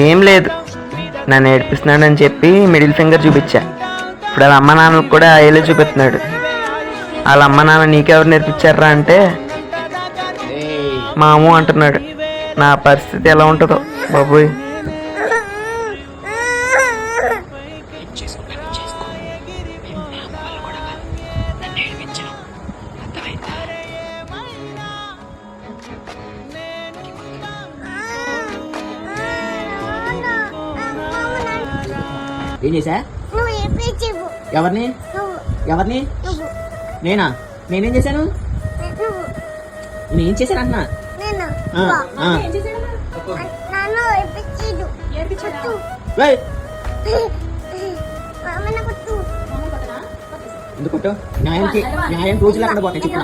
ఏం లేదు, నన్ను ఏడిపిస్తున్నాడని చెప్పి మిడిల్ ఫింగర్ చూపించా. ఇప్పుడు వాళ్ళ అమ్మ నాన్నలకు కూడా ఏలే చూపిస్తున్నాడు. వాళ్ళ అమ్మ నాన్న నీకెవరు నేర్పించారా అంటే మా అమ్మ అంటున్నాడు. నా పరిస్థితి ఎలా ఉంటుందో బాబోయ్. ఏం చేసా? ఎవరిని ఎవరిని? నేనా? నేనేం చేశాను? నేనేం చేశాను అన్నా? ఎందుకు కొట్టు? న్యాయం రోజులు అక్కడ పోతాయి చెప్పు.